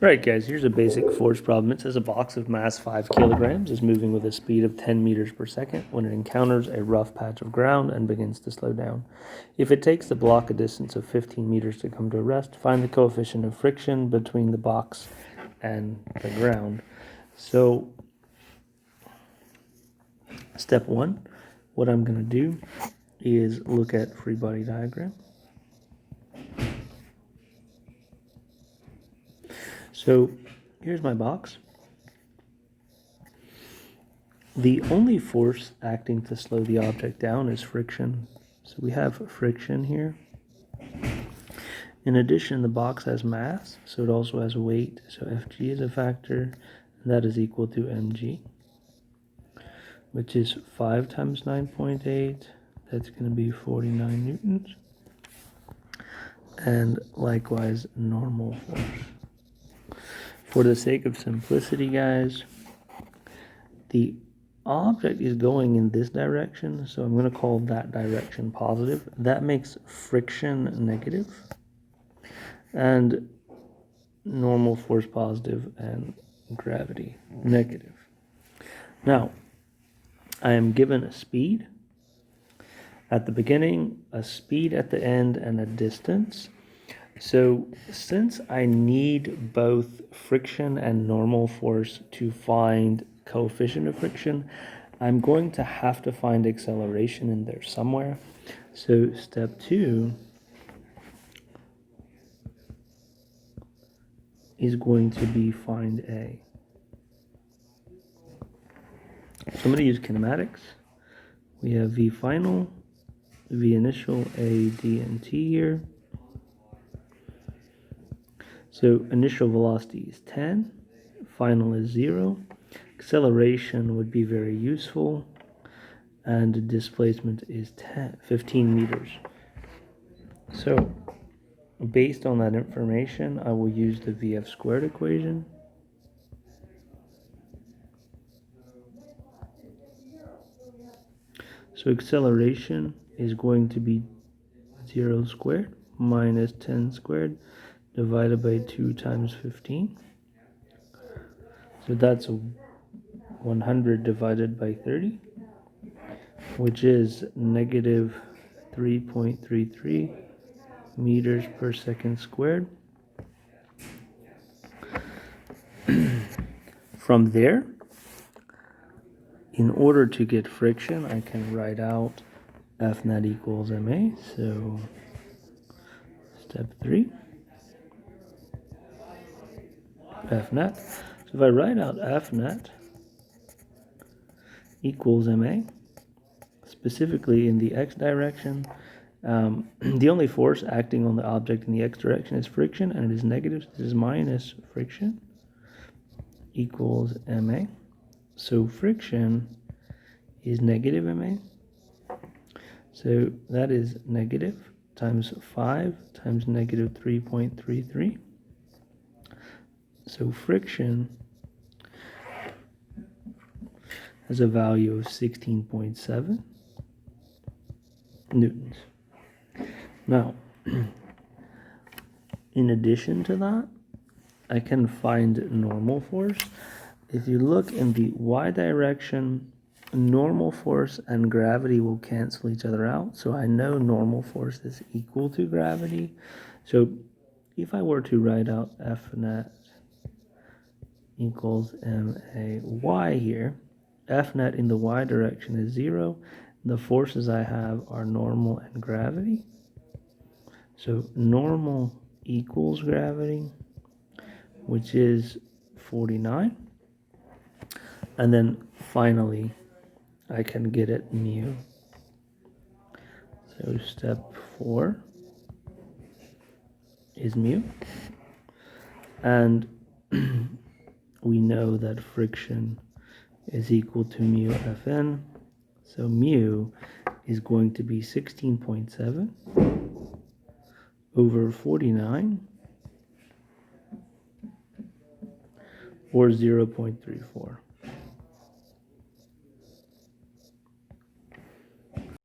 Alright guys, here's a basic force problem. It says a box of mass 5 kilograms is moving with a speed of 10 meters per second when it encounters a rough patch of ground and begins to slow down. If it takes the block a distance of 15 meters to come to a rest, find the coefficient of friction between the box and the ground. So, step 1, what I'm going to do is look at free body diagram. So here's my box. The only force acting to slow the object down is friction. So we have friction here. In addition, the box has mass, so it also has weight. So Fg is a factor, and that is equal to mg, which is 5 times 9.8. That's going to be 49 newtons. And likewise, normal force. For the sake of simplicity, guys, the object is going in this direction, so I'm going to call that direction positive. That makes friction negative, and normal force positive, and gravity negative. Now, I am given a speed at the beginning, a speed at the end, and a distance. So since I need both friction and normal force to find coefficient of friction, I'm going to have to find acceleration in there somewhere. So step 2 is going to be find A. So I'm going to use kinematics. We have V final, V initial, A, D, and T here. So initial velocity is 10, final is 0. Acceleration would be very useful, and displacement is 15 meters. So based on that information, I will use the VF squared equation. So acceleration is going to be 0 squared minus 10 squared divided by 2 times 15. So that's 100 divided by 30, which is negative 3.33 meters per second squared. From there, in order to get friction, I can write out F net equals ma. So step 3, F net. So if I write out F net equals ma, specifically in the x direction, the only force acting on the object in the x direction is friction, and it is negative. So this is minus friction equals ma. So friction is negative ma. So that is negative times 5 times negative 3.33. So friction has a value of 16.7 newtons. Now, in addition to that, I can find normal force. If you look in the y direction, normal force and gravity will cancel each other out. So I know normal force is equal to gravity. So if I were to write out F net equals ma here, F net in the y direction is 0. The forces I have are normal and gravity. So normal equals gravity, which is 49. And then finally, I can get it mu. So step 4 is mu. And we know that friction is equal to mu Fn. So mu is going to be 16.7 over 49, or 0.34.